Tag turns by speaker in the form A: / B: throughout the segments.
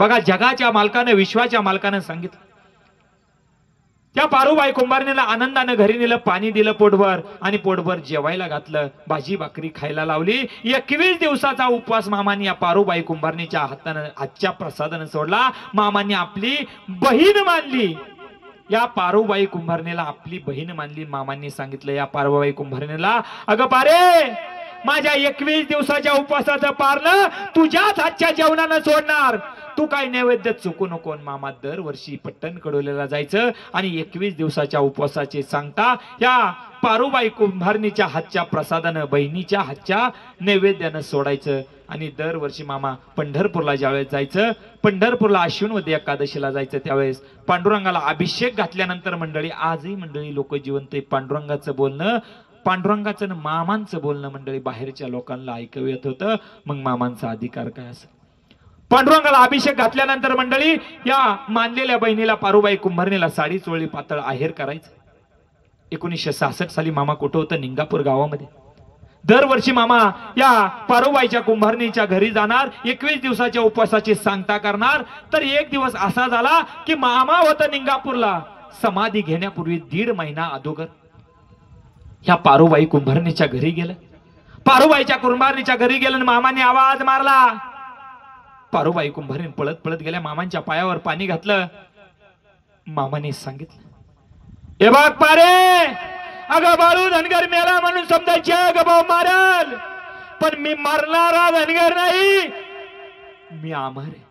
A: बघा, जगाच्या मालकाने, विश्वाच्या मालकाने सांगितलं. त्या पारूबाई कुंभारणीला आनंदाने घरी नेलं, पाणी दिलं पोटभर आणि पोटभर जेवायला घातलं, भाजी भाकरी खायला लावली. 21 दिवसाचा उपवास मामांनी या पारूबाई कुंभारणीच्या हातच्या प्रसादाने सोडला. मामांनी आपली बहीण मानली, या पारूबाई कुंभारणीला आपली बहीण मानली. मामांनी सांगितलं या पारूबाई कुंभारणीला, अगं पारे, माझ्या 21 दिवसाच्या उपवासाचं पारणं तुझ्याच हातच्या जेवणानं सोडणार, तू काय नैवेद्य चुकू नको. मामा दरवर्षी पट्टण कडोलीला जायचं आणि 21 दिवसाच्या उपवासाचे सांगता या पारूबाई कुंभारणीच्या हातच्या प्रसादानं, बहिणीच्या हातच्या नैवेद्यानं सोडायचं. आणि दरवर्षी मामा पंढरपूरला ज्यावेळेस जायचं, पंढरपूरला आश्विनवती एकादशीला जायचं, त्यावेळेस पांडुरंगाला अभिषेक घातल्यानंतर मंडळी, आजही मंडळी लोक जिवंत, पांडुरंगाचं बोलणं, पांडुरंगाचं मामांचं बोलणं मंडळी बाहेरच्या लोकांना ऐकू येत होतं. मग मामांचा अधिकार काय असेल. पांडुरंगाला अभिषेक घातल्यानंतर मंडळी या मानलेल्या बहिणीला पारूबाई कुंभारणीला साडी चोळी पातळ आहेर करायचं. 1966 साली मामा कुठं होतं? निंगापूर गावामध्ये. दरवर्षी मामा या पारूबाईच्या कुंभारणीच्या घरी जाणार, 21 दिवसाच्या उपवासाची सांगता करणार. तर एक दिवस असा झाला की मामा होता निंगापूरला, समाधी घेण्यापूर्वी 1.5 महिना अगोदर ह्या पारूबाई कुंभारणीच्या घरी गेलं. पारूबाईच्या कुंभारणीच्या घरी गेलं आणि मामाने आवाज मारला. पारूबाई कुंभारीण पळत पळत गेल्या, मामांच्या पायावर पाणी घातलं. मामाने सांगितलं, हे बघ पारे, अगं बाळू धनगर मेला म्हणून समजायचे, अगं भाऊ मारल, पण मी मारणारा धनगर नाही, मी अमर आहे.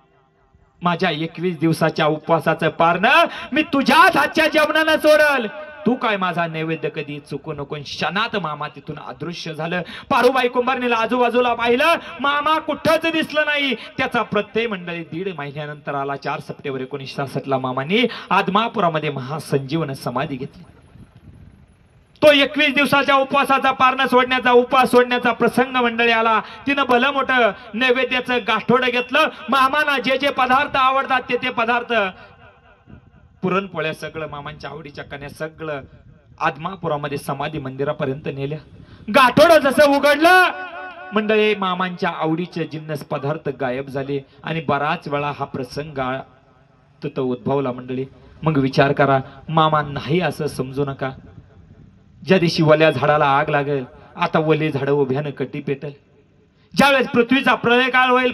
A: माझ्या 21 दिवसाच्या उपवासाचं पारणं मी तुझ्याच हातच्या जेवणानं सोडल, तू काय माझा नैवेद्य कधी चुकू नको. क्षणात मामा तिथून अदृश्य झालं. पारूबाई कुंभारणीला आजूबाजूला पाहिलं, मामा कुठंच दिसलं नाही. त्याचा प्रत्यय मंडळी 1.5 महिन्यानंतर आला. 4 सप्टेंबर 1966 ला मामांनी आदमापुरामध्ये महासंजीवन समाधी घेतली. तो 21 दिवसाच्या उपवासाचा पारणं सोडण्याचा, उपवास सोडण्याचा प्रसंग मंडळी आला. तिनं भलं मोठं नैवेद्याचं गाठोडं घेतलं. मामांना जे जे पदार्थ आवडतात ते ते पदार्थ, पुरणपोळ्या सगळं, मामांच्या आवडीच्या कन्या सगळं आदमापुरामध्ये समाधी मंदिरापर्यंत नेल्या. गाठोडं जसं उघडलं मंडळी, मामांच्या आवडीचे जिन्नस पदार्थ गायब झाले आणि बराच वेळा हा प्रसंग तो उद्भवला मंडळी. मग विचार करा, मामा नाही असं समजू नका. ज्या दिवशी वल्या झाडाला आग लागेल, आता वले झाडं उभ्यानं कटी पेटल. ज्यावेळेस पृथ्वीचा प्रलय काळ होईल,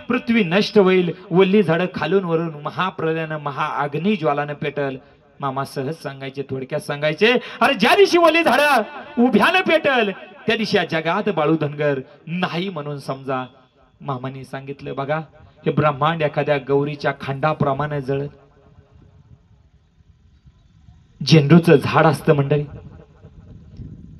A: पृथ्वी नष्ट होईल, वल्ली झाडं खालून वरून महाप्रलयानं, महाअग्नी ज्वालानं पेटल. मामा सहज सांगायचे, थोडक्यात सांगायचे, अरे ज्या दिवशी वल्ली झाडं उभ्यानं पेटल त्या दिवशी या जगात बाळू धनगर नाही म्हणून समजा. मामाने सांगितलं, बघा, हे ब्रह्मांड एखाद्या गौरीच्या खांडाप्रमाणे जळत. झेंडूचं झाड असतं मंडळी,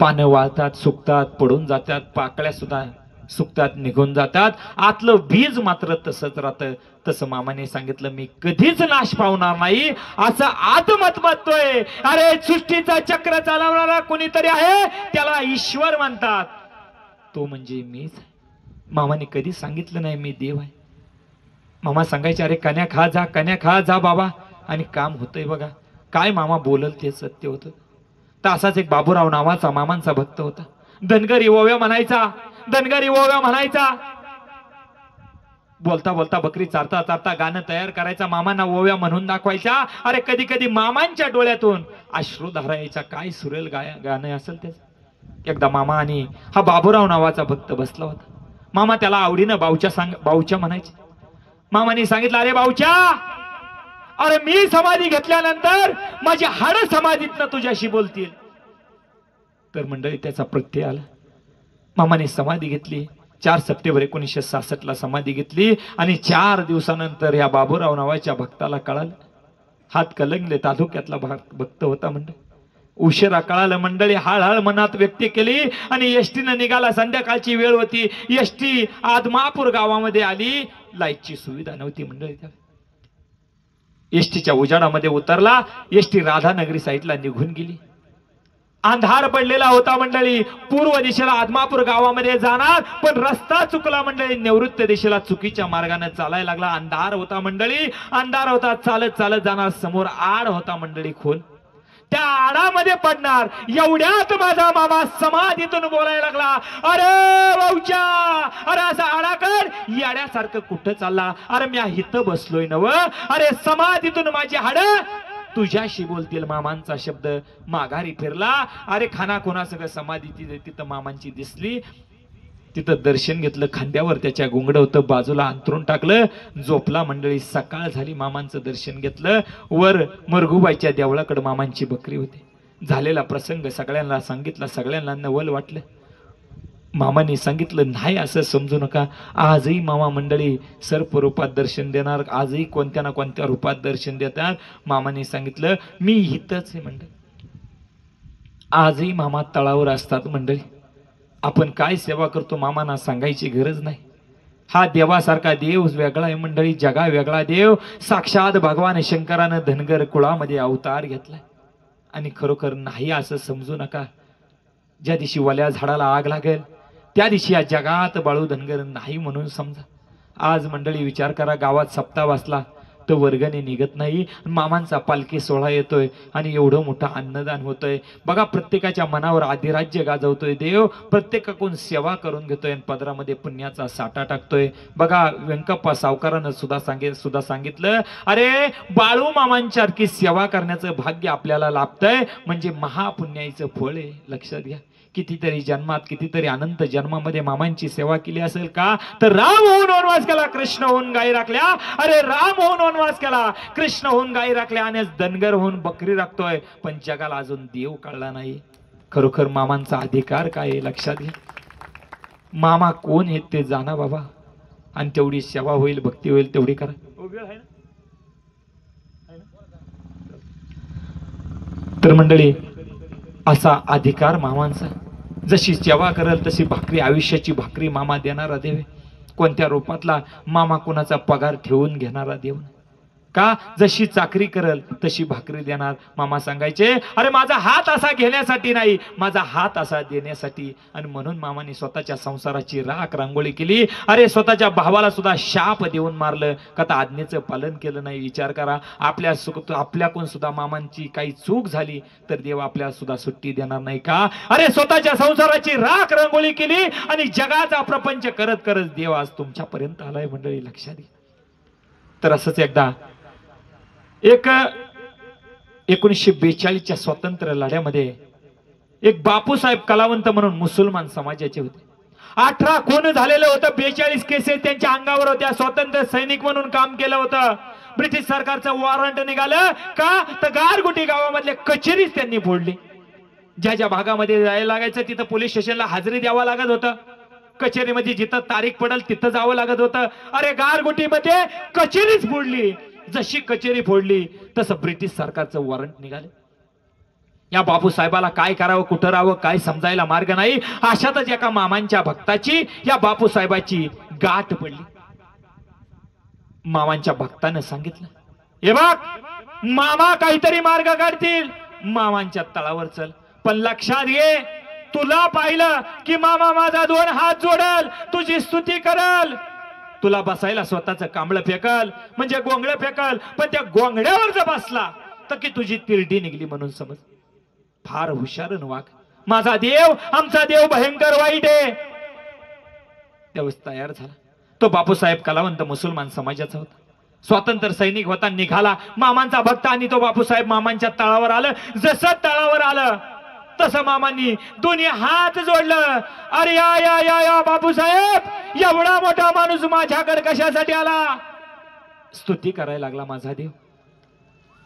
A: पानं वाळतात, सुकतात, पडून जातात, पाकळ्या सुद्धा सुकतात, निघून जातात, आतलं बीज मात्र तसंच राहतं. तसं मामाने सांगितलं, मी कधीच नाश पावणार नाही असं आत्मत म्हणतोय. अरे सृष्टीचं चक्र चालवणारा कोणीतरी आहे, त्याला ईश्वर म्हणतात, तो म्हणजे मीच. मामाने कधी सांगितलं नाही मी देव आहे. मामा सांगायचे, अरे कन्या खा जा, कन्या खा जा बाबा, आणि काम होतंय. बघा काय मामा बोलल ते सत्य होतं. तर असाच एक बाबूराव नावाचा मामांचा भक्त होता. धनगरी ओव्या म्हणायचा, धनगरी ओव्या म्हणायचा. बोलता बोलता बकरी चारता चारता गाणं तयार करायचा, मामांना ओव्या म्हणून दाखवायच्या. अरे कधी कधी मामांच्या डोळ्यातून अश्रुधारा यायचा. काय सुरेल गाणं असेल ते. एकदा मामा आणि हा बाबूराव नावाचा भक्त बसला होता. मामा त्याला आवडीनं बाऊच्या म्हणायचे. मामाने सांगितलं, अरे बाऊच्या, अरे मी समाधी घेतल्यानंतर माझी हाड समाधीतनं तुझ्याशी बोलतील. तर मंडळी त्याचा प्रत्यय आला. मामाने समाधी घेतली. 4 सप्टेंबर 1966 ला समाधी घेतली आणि 4 दिवसानंतर या बाबूराव नावाच्या भक्ताला कळालं. हात कलंगले तालुक्यातला भक्त होता मंडळी. उशिरा कळालं मंडळी. हळहळ मनात व्यक्त केली आणि एसटीनं निघाला. संध्याकाळची वेळ होती. एसटी आदमापूर गावामध्ये आली. लाईटची सुविधा नव्हती मंडळी. एसटीच्या उजाडामध्ये उतरला. एसटी राधानगरी साईडला निघून गेली. अंधार पडलेला होता मंडळी. पूर्व दिशेला आदमापूर गावामध्ये जाणार, पण रस्ता चुकला मंडळी. निवृत्त दिशेला चुकीच्या मार्गाने चालायला लागला. अंधार होता मंडळी, अंधार होता. चालत चालत जाणार. समोर आड होता मंडळी खोल. त्या आडामध्ये पडणार एवढ्यात माझा मामा समाधीतून बोलायला लागला, अरे भाऊच्या, अरे असा आडाकड याड्यासारखं कुठं चालला? अरे मी इथं बसलोय नव, अरे समाधीतून माझी हाड तुझ्याशी बोलतील. मामांचा शब्द माघारी फिरला. अरे खाना कोणा सगळं समाधीची तिथं मामांची दिसली. तिथं दर्शन घेतलं, खांद्यावर त्याच्या घुंगड होतं, बाजूला अंथरून टाकलं, झोपला. मंडळी सकाळ झाली, मामांचं दर्शन घेतलं. वर मरगुबाईच्या देवळाकडे मामांची बकरी होती. झालेला प्रसंग सगळ्यांना सांगितला. सगळ्यांना नवल वाटलं. मामांनी सांगितलं, नाही असं समजू नका, आजही मामा मंडळी सर्प रूपात दर्शन देणार, आजही कोणत्या ना कोणत्या रूपात दर्शन देतात. मामांनी सांगितलं, मी इथंच आहे मंडळी, आजही मामा तळावर असतात. मंडळी आपण काय सेवा करतो मामांना सांगायची गरज नाही. हा देवासारखा देव वेगळा आहे मंडळी, जगा वेगळा देव. साक्षात भगवान शंकरानं धनगर कुळामध्ये अवतार घेतलाय. आणि खरोखर नाही असं समजू नका. ज्या दिवशी वल्या झाडाला आग लागेल त्या दिवशी या जगात बाळू धनगर नाही म्हणून समजा. आज मंडळी विचार करा, गावात सप्ताह बसला तर वर्गणी निघत नाही, मामांचा पालखी सोहळा येतोय आणि एवढं मोठं अन्नदान होतंय. बघा, प्रत्येकाच्या मनावर अधिराज्य गाजवतोय देव, प्रत्येकाकडून सेवा करून घेतोय आणि पदरामध्ये पुण्याचा साठा टाकतोय. बघा, व्यंकप्पा सावकारानं सुद्धा सांगितलं, अरे बाळू मामांसारखी सेवा करण्याचं भाग्य आपल्याला लाभतंय म्हणजे महापुण्याचं फळ आहे. लक्षात घ्या, कितीतरी जन्मात, कितीतरी अनंत जन्मामध्ये मामांची सेवा केली असेल का? तर राम होऊन वनवास केला, कृष्ण होऊन गायी राखल्या. अरे राम होऊन वनवास केला, कृष्ण होऊन गायी राखल्या आणि धनगर होऊन बकरी राखतोय, पण जगाला अजून देव कळला नाही. खरोखर मामांचा अधिकार काय आहे लक्षात घ्या. मामा कोण आहेत ते जाणा बाबा, आणि तेवढी सेवा होईल, भक्ती होईल तेवढी करा. तर मंडळी, असा अधिकार मामांचा. जशी सेवा करल तशी भाकरी, आयुष्याची भाकरी मामा देणारा देव. कोणत्या रूपातला? मामा कोणाचा पगार ठेवून घेणारा देव का? जशी चाकरी करल तशी भाकरी देणार. मामा सांगायचे, अरे माझा हात असा घेण्यासाठी नाही, माझा हात असा देण्यासाठी. आणि म्हणून मामाने स्वतःच्या संसाराची राख रांगोळी केली. अरे स्वतःच्या भावाला सुद्धा शाप देऊन मारलं का तर आज्ञेचं पालन केलं नाही. विचार करा, आपल्याकडून सुद्धा मामांची काही चूक झाली तर देव आपल्याला सुद्धा सुट्टी देणार नाही का? अरे स्वतःच्या संसाराची राख रांगोळी केली आणि जगाचा प्रपंच करत करत देव आज तुमच्यापर्यंत आलाय. मंडळी लक्षात घ्या. तर असंच एकदा 1942च्या स्वातंत्र्य लढ्यामध्ये एक बापूसाहेब कलावंत म्हणून मुसलमान समाजाचे होते. 18 खून झालेलं होतं, 42 केसेस त्यांच्या अंगावर होत्या. स्वातंत्र्य सैनिक म्हणून काम केलं होतं. ब्रिटिश सरकारचं वॉरंट निघालं का तर गारगुटी गावामधले कचेरीच त्यांनी फोडली. ज्या ज्या भागामध्ये जायला लागायचं तिथं पोलीस स्टेशनला हजेरी द्यावा लागत होतं. कचेरीमध्ये जिथं तारीख पडेल तिथं जावं लागत होतं. अरे गारगुटीमध्ये कचेरीच फोडली. जशी कचेरी फोडली तसं ब्रिटिश सरकारचं वॉरंट निघाले. या बापूसाहेबाला काय करावं, कुठं राहावं काय समजायला मार्ग नाही. अशातच एका मामांच्या भक्ताची या बापूसाहेबाची गाठ पडली. मामांच्या भक्तानं सांगितलं, हे बघ मामा काहीतरी मार्ग काढतील, मामांच्या तळावर चल. पण लक्षात घे, तुला पाहिलं की मामा माझा 2 हात जोडल, तुझी स्तुती करल, तुला बसायला स्वतःचं कांबळ फेकल म्हणजे गोंगळ फेकल, पण त्या गोंगड्यावर जर बसला तर की तुझी तिरडी निघली म्हणून समज. फार हुशार वाघ. माझा देव, आमचा देव भयंकर वाईट आहे. त्यावेळेस तयार झाला. तो बापूसाहेब कलावंत मुसलमान समाजाचा होता, स्वातंत्र्य सैनिक होता. निघाला मामांचा भक्त आणि तो बापूसाहेब मामांच्या तळावर आलं. जसं तळावर आलं तसं मामांनी दोन्ही हात जोडलं. अरे या या या या बापूसाहेब, एवढा मोठा माणूस माझ्याकडे कशासाठी आला? स्तुती करायला लागला माझा देव.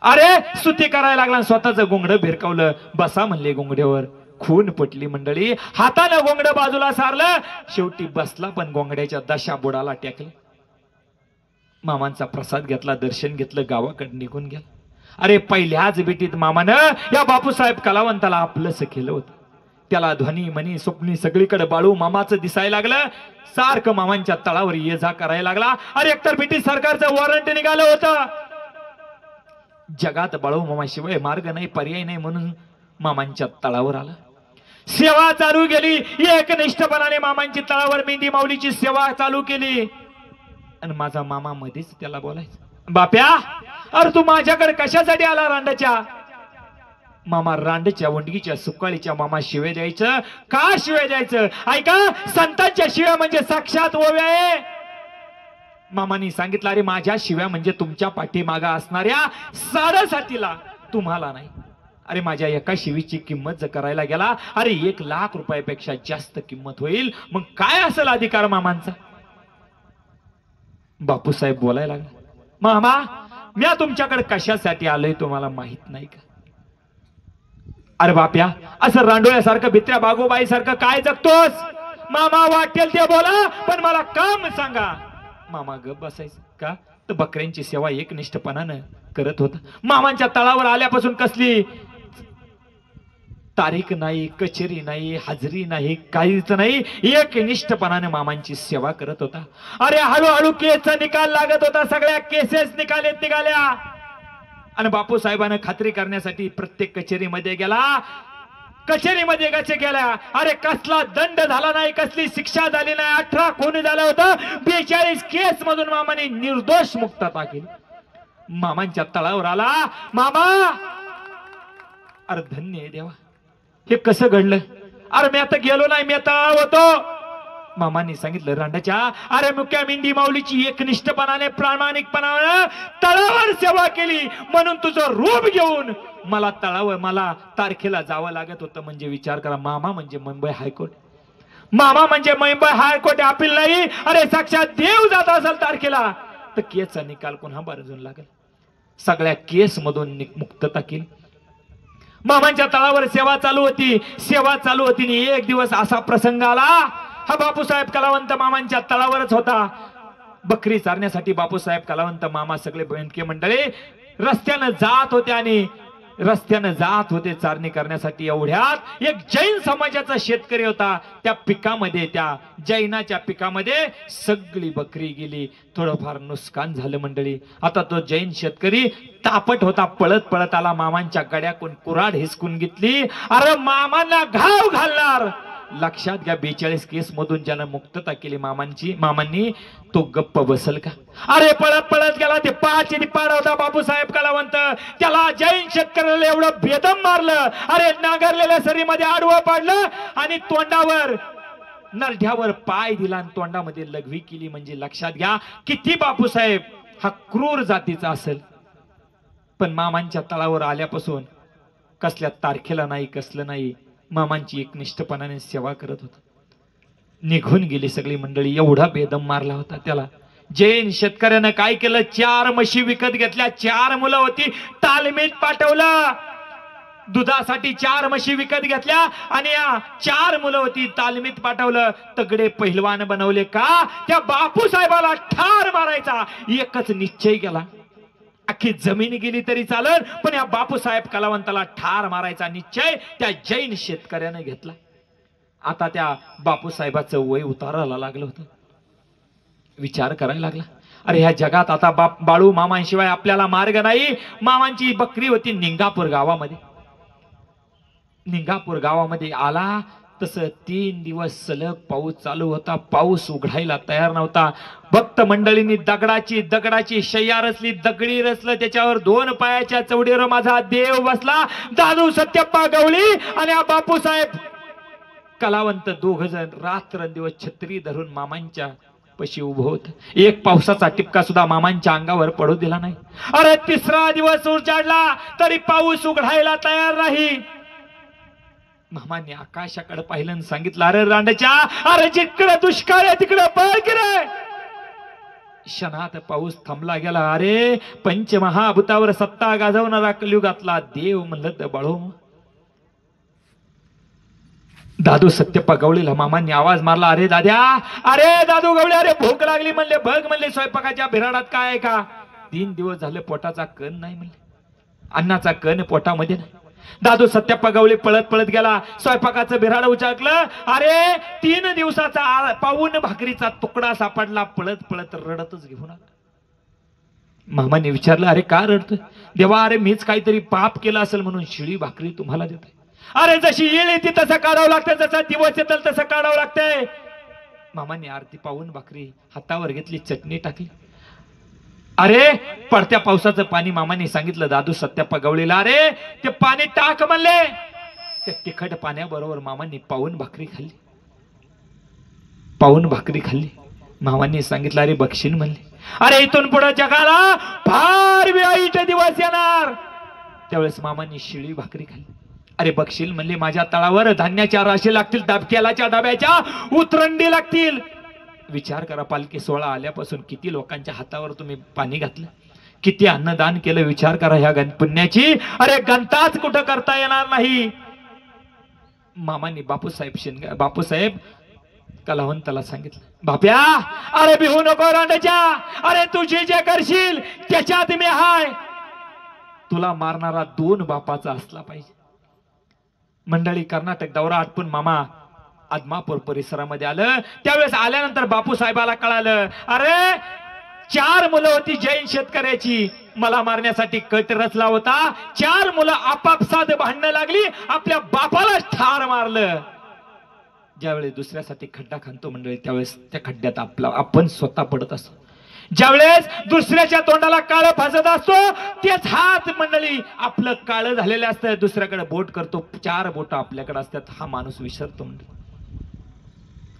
A: अरे स्तुती करायला लागला, स्वतःचं गोंगड भिरकवलं. बसा म्हणले गोंगड्यावर. खून पटली मंडळी. हातानं गोंगड बाजूला सारलं. शेवटी बसला पण गोंगड्याच्या दशा बुडाला टेकले. मामांचा प्रसाद घेतला, दर्शन घेतलं, गावाकडे निघून गेला. अरे पहिल्याच भेटीत मामानं या बापूसाहेब कलावंताला आपलंसं केलं होतं. त्याला ध्वनी मनी स्वप्नी सगळीकडे बाळू मामाचं दिसायला लागलं. सारखं मामांच्या तळावर ये जा करायला लागला. अरे एकतर ब्रिटिश सरकारचं वॉरंट निघालं होतं. जगात बाळू मामाशिवाय मार्ग नाही, पर्याय नाही म्हणून मामांच्या तळावर आला. सेवा चालू केली. एकनिष्ठपणाने मामांची तळावर मेंढी माऊलीची सेवा चालू केली. आणि माझा मामा मध्येच त्याला बोलायचा, बाप्या अरे तू माझ्याकडे कशासाठी आला रांडाच्या? मामा रांडच्या वंडगीच्या सुकाळीच्या मामा शिवे द्यायचं का शिवे द्यायचं? ऐका, संतांच्या शिव्या म्हणजे साक्षात ओव्या आहे. मामानी सांगितलं, अरे माझ्या शिव्या म्हणजे तुमच्या पाठीमागा असणाऱ्या साडेसातीला, तुम्हाला नाही. अरे माझ्या एका शिवीची किंमत जर करायला गेला, अरे 1,00,000 रुपयापेक्षा जास्त किंमत होईल. मग काय असेल अधिकार मामांचा? बापूसाहेब बोलायला लागला, मामा मी तुमच्याकडे कशासाठी आलोय तुम्हाला माहित नाही का? अरे बाप्या, असं रांडोळ्यासारखं भित्र्या बागोबाई सारखं काय जगतोस? मामा वाटेल ते बोला, पण मला काम सांगा. मामा गप बसायचं का? तर बकऱ्यांची सेवा एकनिष्ठपणानं करत होता. मामांच्या तळावर आल्यापासून कसली तारीख नाही, कचेरी नाही, हाजरी नाही, काहीच नाही, एकनिष्ठपणाने मामांची सेवा करत होता. अरे हळूहळू केसचा निकाल लागत होता, सगळ्या केसेस निघाल्या. आणि बापू साहेबांना खात्री करण्यासाठी प्रत्येक कचेरीमध्ये गेला. कचेरीमध्ये गेल्या, अरे कसला दंड झाला नाही, कसली शिक्षा झाली नाही. 18 खून झालं होतं, 42 केस मधून मामाने निर्दोष मुक्तता केली. मामांच्या तळावर आला. मामा, अरे धन्य आहे देवा, हे कसं घडलं? अरे मी आता गेलो नाही, मी तळावर होतो. मामांनी सांगितलं, रांडाच्या, अरे मुक्या मेंढी माऊलीची एकनिष्ठपणाने प्रामाणिकपणाने तळावर सेवा केली, म्हणून तुझं रूप घेऊन मला तळावर, मला तारखेला जावं लागत होतं. म्हणजे विचार करा, मामा म्हणजे मुंबई हायकोर्ट, मामा म्हणजे मुंबई हायकोर्ट अपील नाही. अरे साक्षात देव जात असेल तारखेला तर केसचा निकाल कोणा बाजून लागेल? सगळ्या केस मधून मुक्तता केली. मामांच्या तळावर सेवा चालू होती. आणि एक दिवस असा प्रसंग आला, हा बापूसाहेब कलावंत मामांच्या तळावरच होता. बकरी चारण्यासाठी बापूसाहेब कलावंत मामा सगळे बेंडके मंडळी रस्त्यानं जात होते चारणी करण्यासाठी. एवढ्यात एक जैन समाजाचा शेतकरी होता. त्या पिकामध्ये, त्या जैनाच्या पिकामध्ये सगळी बकरी गेली. थोडंफार नुकसान झालं मंडळी. आता तो जैन शेतकरी तापट होता, पळत आला. मामांच्या गड्याकून कुऱ्हाड हिसकून घेतली. अरे मामांना घाव घालणार. लक्षात घ्या, 42 केस मधून ज्यानं मुक्तता केली मामांनी, तो गप्प बसल का? अरे पळत गेला. ते पाड होता बापूसाहेब कलावंत. त्याला जैन शेतकऱ्याला एवढं बेदम मारलं, अरे नांगरलेल्या सरीमध्ये आडवं पाडलं आणि तोंडावर, नरड्यावर पाय दिला आणि तोंडामध्ये लघवी केली. म्हणजे लक्षात घ्या, किती बापूसाहेब हा क्रूर जातीचा असेल. पण मामांच्या तळावर आल्यापासून कसल्या तारखेला नाही, कसलं नाही, मामांची एकनिष्ठपणाने सेवा करत होता. निघून गेली सगळी मंडळी. एवढा बेदम मारला होता त्याला. जैन शेतकऱ्यानं काय केलं, 4 म्हशी विकत घेतल्या. 4 मुलं होती, तालमीत पाठवलं. दुधासाठी 4 म्हशी विकत घेतल्या आणि 4 मुलं होती, तालमीत पाठवलं. तगडे पहिलवान बनवले का? त्या बापूसाहेबाला ठार मारायचा एकच निश्चय केला. अख्खी जमीन गेली तरी चालेल, पण या बापूसाहेब कलावंताला ठार मारायचा निश्चय त्या जैन शेतकऱ्याने घेतला. आता त्या बापूसाहेबाचं वय उतारायला लागलं होतं. विचार करायला लागला, अरे ह्या जगात आता बाळू मामांशिवाय आपल्याला मार्ग नाही. मामांची बकरी होती निंगापूर गावामध्ये आला. तसं 3 दिवस सलग पाऊस चालू होता. पाऊस उघडायला तयार नव्हता. भक्त मंडळींनी दगडाची शय्या रचली, दगडी रचलं. त्याच्यावर 2 पायाच्या चवडीवर माझा देव बसला, दादू सत्यप्पा गवळी आणि बापूसाहेब कलावंत. 2 जण रात्रंदिवस छत्री धरून मामांच्या पशी उभं होत. एक पावसाचा टिपका सुद्धा मामांच्या अंगावर पडू दिला नाही. अरे 3रा दिवस उजाडला तरी पाऊस उघडायला तयार नाही. मामांनी आकाशाकडे पाहिलं आणि सांगितलं, अरे रांडच्या, अरे जिकडे दुष्काळ आहे तिकडे पळ की रे. क्षणात पाऊस थांबला गेला. अरे पंचमहाभूतावर सत्ता गाजवणारा कलियुगातला देव म्हणलं बाळो. दादू सत्यप्पा गवळीला मामांनी आवाज मारला, अरे दादू गवळी, अरे भूक लागली म्हणले. बघ म्हणले, स्वयंपाकाच्या बिराडात काय आहे का? 3 दिवस झाले पोटाचा कण नाही म्हणले, अन्नाचा कण पोटामध्ये नाही. दादू सत्यप्पा गवळी पळत गेला. स्वयंपाकाचं बिराड उचाकलं. अरे 3 दिवसाचा पाऊन भाकरीचा तुकडा सापडला. पळत रडतच घेऊन आला. मामाने विचारलं, अरे का रडतोय? देवा, अरे मीच काहीतरी पाप केलं असेल म्हणून शिळी भाकरी तुम्हाला देतोय. अरे जशी येळ येते तसं काढावं लागतं, जसा दिवस येतील तसं काढावं लागतंय. मामाने आरती पाऊन भाकरी हातावर घेतली, चटणी टाकली. अरे पडत्या पावसाचं पाणी मामाने सांगितलं दादू सत्याप्पा गवळीला, अरे ते पाणी टाक म्हणले. त्या तिखट पाण्याबरोबर मामांनी पाऊन भाकरी खाल्ली. पाऊन भाकरी खाल्ली. मामांनी सांगितलं अरे बघशील म्हणले, अरे इथून पुढे जगाला फार वाईट दिवस येणार. त्यावेळेस मामांनी शिळी भाकरी खाल्ली. अरे बघशील म्हणले माझ्या तळावर धान्याच्या राशी लागतील, तेलाच्या डब्याच्या उतरंडी लागतील. विचार करा पालखी सोहळा आल्यापासून किती लोकांच्या हातावर तुम्ही पाणी घातलं, किती अन्नदान केलं. विचार करा ह्या पुण्याची अरे गंताच कुठं करता येणार नाही. मामांनी बापूसाहेब कलावंताला सांगितलं, बाप्या अरे भिवू नको रांडच्या, अरे तुझी जे करशील त्याच्यात मी हाय. तुला मारणारा 2 बापाचा असला पाहिजे. मंडळी कर्नाटक दौरा आटपून मामा आदमापूर परिसरामध्ये आलं. त्यावेळेस आल्यानंतर बापूसाहेबाला कळालं, अरे 4 मुलं होती जैन शेतकऱ्याची, मला मारण्यासाठी कट रचला होता. 4 मुलं आपापसात भांडणं लागली, आपल्या बापाला ठार मारलं. ज्यावेळेस दुसऱ्यासाठी खड्डा खांतो मंडळी, त्यावेळेस त्या खड्ड्यात आपण स्वतः पडत असतो. ज्यावेळेस दुसऱ्याच्या तोंडाला काळं फासत असतो, तेच हात मंडळी आपलं काळं झालेलं असतं, दुसऱ्याकडे बोट करतो, 4 बोट आपल्याकडे असतात. हा माणूस विसरतो मंडळी.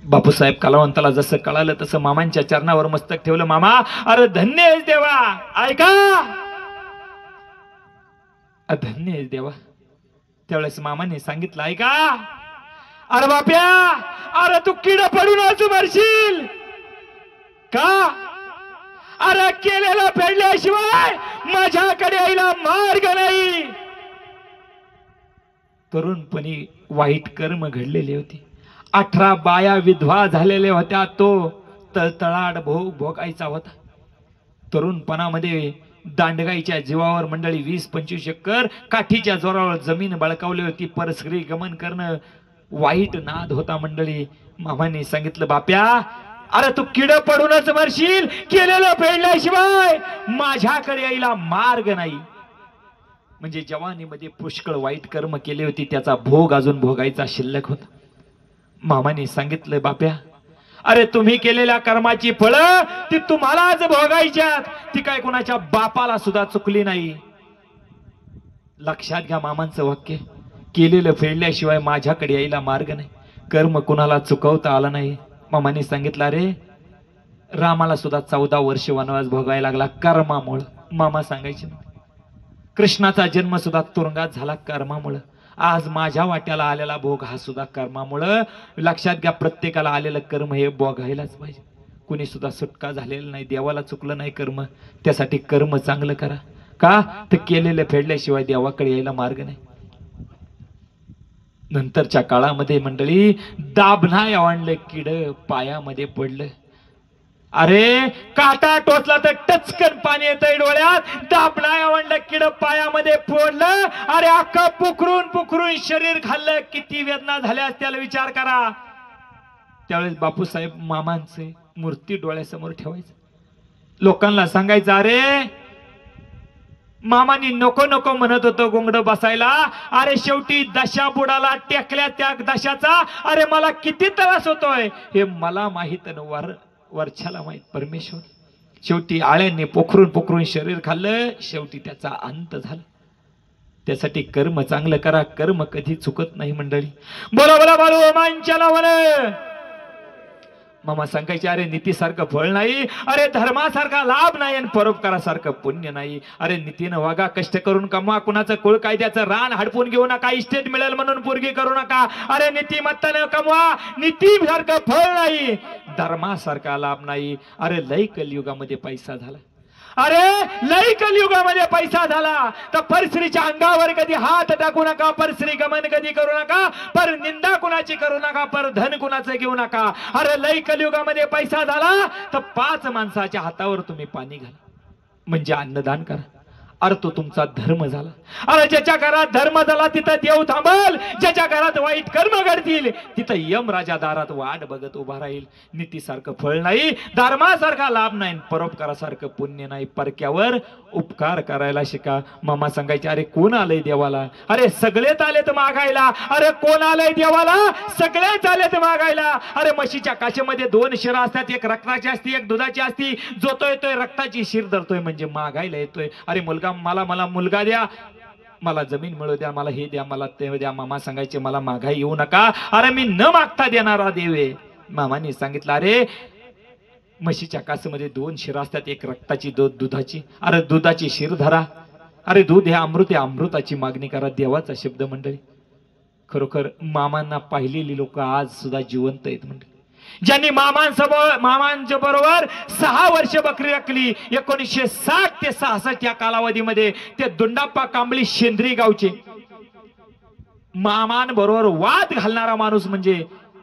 A: बापूसाहेब कलावंताला जसं कळालं तसं मामांच्या चरणावर मस्तक ठेवलं. मामा अरे धन्य आहेस देवा, ऐका धन्य आहेस देवा. त्यावेळेस मामाने सांगितलं, ऐका अरे बाप्या, अरे तू किड पडूनच मरशील का? अरे केलेला फेडल्याशिवाय माझ्याकडे यायला मार्ग नाही. तरुणपणी वाईट कर्म घडलेले होते. 18 बाया विधवा झालेल्या होत्या. तो तळतळाट भोग भोगायचा होता. तरुणपणामध्ये दांडगाईच्या जीवावर मंडळी 20-25 एकर काठीच्या जोरावर जमीन बळकावली होती. परस्त्री गमन करणं वाईट नाद होता मंडळी. मामांनी सांगितलं, बाप्या अरे तू किड पडूनच मरशील, केलेलं फेडल्याशिवाय माझ्याकडे यायला मार्ग नाही. म्हणजे जवानीमध्ये पुष्कळ वाईट कर्म केले होती, त्याचा भोग अजून भोगायचा शिल्लक होता. मामाने सांगितलं, बाप्या अरे तुम्ही केलेल्या कर्माची फळं ती तुम्हालाच भोगायच्यात, ती काय कोणाच्या बापाला सुद्धा चुकली नाही. लक्षात घ्या मामांचं वाक्य, केलेलं फेडल्याशिवाय माझ्याकडे यायला मार्ग नाही. कर्म कुणाला चुकवता आलं नाही. मामाने सांगितलं, अरे रामाला सुद्धा 14 वर्ष वनवास भोगायला लागला कर्मामुळं. मामा सांगायचे, कृष्णाचा जन्म सुद्धा तुरुंगात झाला कर्मामुळं. आज माझ्या वाट्याला आलेला भोग हा सुद्धा कर्मामुळं. लक्षात घ्या प्रत्येकाला आलेलं कर्म हे भोगायलाच पाहिजे. कुणी सुद्धा सुटका झालेला नाही. देवाला चुकलं नाही कर्म, त्यासाठी कर्म चांगलं करा. का तर केलेलं फेडल्याशिवाय देवाकडे यायला मार्ग नाही. नंतरच्या काळामध्ये मंडळी दाभना आवडलं किड पायामध्ये पडलं. अरे काटा टोचला तर टचकन पाणी येतंय डोळ्यात. दाभना आवडलं किड पायामध्ये पडलं. अरे अख्खा पुकरून पुकरून शरीर खाल्लं. किती वेदना झाल्या त्याला विचार करा. त्यावेळेस बापूसाहेब मामांचे मूर्ती डोळ्यासमोर ठेवायचं, लोकांना सांगायचं, अरे मामानी नको नको म्हणत होतो गोंगड बसायला, अरे शेवटी दशा बुडाला टेकल्या त्या दशाचा अरे मला किती त्रास होतोय हे मला माहित न वरच्याला माहित परमेश्वर. शेवटी आळ्यांनी पोखरून पोखरून शरीर खाल्लं, शेवटी त्याचा अंत झाला. त्यासाठी कर्म चांगलं करा, कर्म कधी चुकत नाही मंडळी. बोला बोला बाळू मांच्याला म्हण. मामा सांगायचे, अरे नीतीसारखं फळ नाही, अरे धर्मासारखा लाभ नाही, आणि परोपकारासारखं पुण्य नाही. अरे नीतीनं वागा, कष्ट करून कमवा, कुणाचं कुळ कायद्याचं रान हडपून घेऊ नका, इस्टेट मिळेल म्हणून पोरगी करू नका. अरे नीतिमत्तानं कमवा, नीतीसारखं फळ नाही, धर्मासारखा लाभ नाही. अरे लय कलियुगामध्ये पैसा झाला. अरे लय कलियुगामध्ये पैसा झाला तर परस्त्रीच्या अंगावर कधी हात टाकू नका, परस्त्री गमन कधी करू नका, पर निंदा कुणाची करू नका, पर धन कुणाचं घेऊ नका. अरे लय कलियुगामध्ये पैसा झाला तर 5 माणसाच्या हातावर तुम्ही पाणी घाला, म्हणजे अन्नदान करा. अरे तो तुमचा धर्म झाला. अरे ज्याच्या घरात धर्म झाला तिथं देव थांबल, ज्याच्या घरात वाईट कर्म घडतील तिथं यम राजा दारात वाट बघत उभा राहील. नीतीसारखं फळ नाही, धर्मासारखा लाभ नाही, परोपकारासारखं पुण्य नाही. परक्यावर उपकार करायला शिका. मामा सांगायचे अरे कोण आलंय देवाला? अरे सगळेच आलेत मागायला. अरे कोण आलंय देवाला? सगळेच आलेत मागायला. अरे म्हशीच्या काचेमध्ये 2 शिरा असतात, एक रक्ताची असती एक दुधाची असती. जो तो येतोय रक्ताची शिर धरतोय म्हणजे मागायला येतोय. अरे मुलगा मला मुलगा द्या, मला जमीन मिळू द्या, मला हे द्या, मला ते द्या. मामा सांगायचे मला मागाई येऊ नका. अरे मी न मागता देणारा देव आहे. मामाने सांगितलं अरे म्हशीच्या कासमध्ये 2 शिरा असतात, एक रक्ताची दुधाची. अरे दुधाची शिर धरा. अरे दूध हे अमृत आहे, अमृताची मागणी करा. देवाचा शब्द मंडळी. खरोखर मामांना पाहिलेली लोक आज सुद्धा जिवंत आहेत मंडळी. ज्यांनी मामांच्या बरोबर 6 वर्ष बकरी राखली. 1960 ते 66 या कालावधीमध्ये ते दुंडाप्पा कांबळी शेंद्री गावचे. मामांबरोबर वाद घालणारा माणूस म्हणजे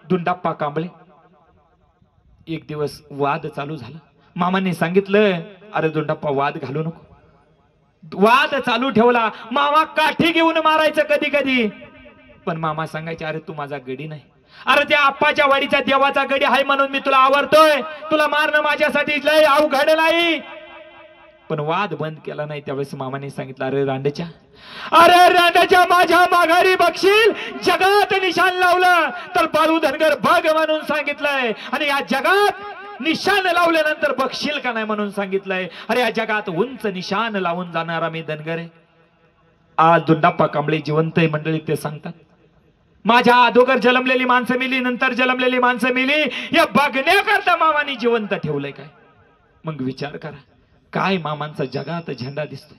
A: दुंडाप्पा कांबळे. एक दिवस वाद चालू झाला. मामांनी सांगितलं अरे दुंडाप्पा वाद घालू नको. वाद चालू ठेवला. मामा काठी घेऊन मारायचं कधी कधी, पण मामा सांगायचे अरे तू माझा गडी नाही. अरे त्या आप्पाच्या वाडीचा देवाचा गडी आहे म्हणून मी तुला आवडतोय. तुला मारणं माझ्यासाठी लय अवघड नाही. पण वाद बंद केला नाही. त्यावेळेस मामाने सांगितलं अरे रांडाच्या माझ्या माघारी बघशील. जगात निशाण लावलं तर बाळू धनगर बघ म्हणून सांगितलंय. आणि या जगात निशाण लावल्यानंतर बघशील का नाही म्हणून सांगितलंय. अरे या जगात उंच निशाण लावून जाणारा मी धनगर आहे. आज दुंडाप्पा कांबळे जिवंत आहे मंडळी. ते सांगतात माझ्या अगोदर जन्मलेली माणसं मिली, नंतर जन्मलेली माणसं मिली, या बघण्याकरता मामाने जिवंत ठेवलंय काय. मग विचार करा काय मामांचा जगात झेंडा दिसतोय,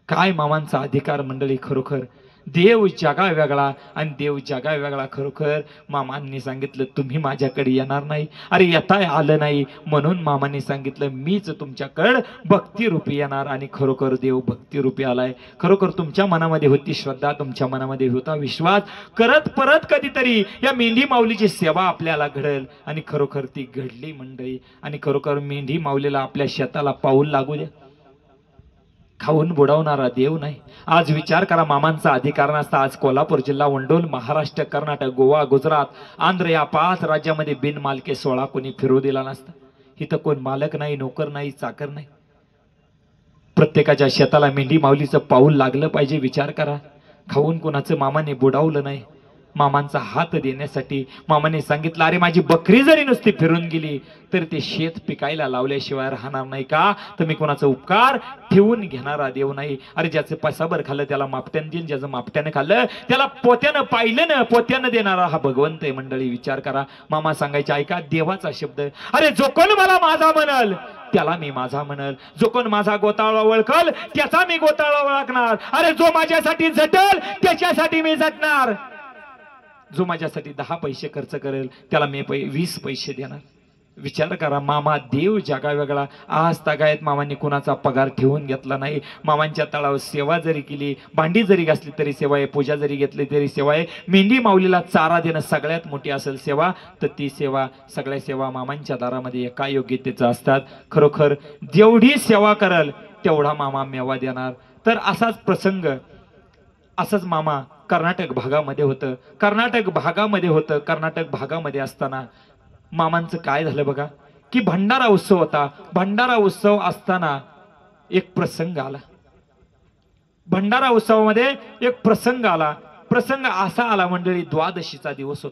A: काय मामांचा अधिकार मंडळी. खरोखर देव जगा वेगळा आणि देव जगा वेगळा. खरोखर मामांनी सांगितलं तुम्ही माझ्याकडे येणार नाही. अरे येताय आलं नाही म्हणून मामांनी सांगितलं मीच तुमच्याकडे भक्तिरूपी येणार. आणि खरोखर देव भक्तिरूपी आलाय. खरोखर तुमच्या मनामध्ये होती श्रद्धा, तुमच्या मनामध्ये होता विश्वास. परत कधीतरी या मेंढी माऊलीची सेवा आपल्याला घडेल. आणि खरोखर ती घडली मंडळी. आणि खरोखर मेंढी माऊलीला आपल्या शेताला पाऊल लागू द्या. खाऊन बुडवणारा देव नाही. आज विचार करा मामांचा अधिकार नसता आज कोल्हापूर जिल्हा, वंडोल, महाराष्ट्र, कर्नाटक, गोवा, गुजरात, आंध्र या 5 राज्यामध्ये बिनमालके 16 कोणी फिरू दिला नसता. इथं कोण मालक नाही, नोकर नाही, चाकर नाही. प्रत्येकाच्या शेताला मेंढी माऊलीचं पाऊल लागलं पाहिजे. विचार करा खाऊन कोणाचं मामाने बुडावलं नाही. मामांचा हात देण्यासाठी मामाने सांगितलं अरे माझी बकरी जरी नुसती फिरून गेली तर ते शेत पिकायला लावल्याशिवाय राहणार नाही का. तर मी कोणाचा उपकार ठेवून घेणारा देव नाही. अरे ज्याचं पैसाभर खाल्लं त्याला मापट्यानं देईन, ज्याचं मापट्यानं खाल्लं त्याला पोत्यानं पाहिलं ना पोत्यानं देणारा हा भगवंत आहे मंडळी. विचार करा मामा सांगायचे ऐका देवाचा शब्द. अरे जो कोण मला माझा म्हणल त्याला मी माझा म्हणल. जो कोण माझा गोतावळा ओळखल त्याचा मी गोतावळा ओळखणार. अरे जो माझ्यासाठी झटल त्याच्यासाठी मी झटणार. जो माझ्यासाठी 10 पैसे खर्च करेल त्याला मी 20 पैसे देणार. विचार करा मामा देव जगा वेगळा. आज तागायत मामांनी कुणाचा पगार ठेवून घेतला नाही. मामांच्या तळावर सेवा जरी केली, भांडी जरी घासली तरी सेवा आहे, पूजा जरी घेतली तरी सेवा आहे. मेंढी माऊलीला चारा देणं सगळ्यात मोठी असेल सेवा तर ती सेवा सगळ्या सेवा मामांच्या दारामध्ये एका योग्यतेचं असतात. खरोखर जेवढी सेवा करल तेवढा मामा मेवा देणार. तर असाच प्रसंग असंच मामा कर्नाटक भागामध्ये होतं. कर्नाटक भागामध्ये असताना मामांचं काय झालं बघा की भंडारा उत्सव होता. भंडारा उत्सव असताना एक प्रसंग आला. भंडारा उत्सवामध्ये एक प्रसंग आला. प्रसंग असा आला मंडळी द्वादशीचा दिवस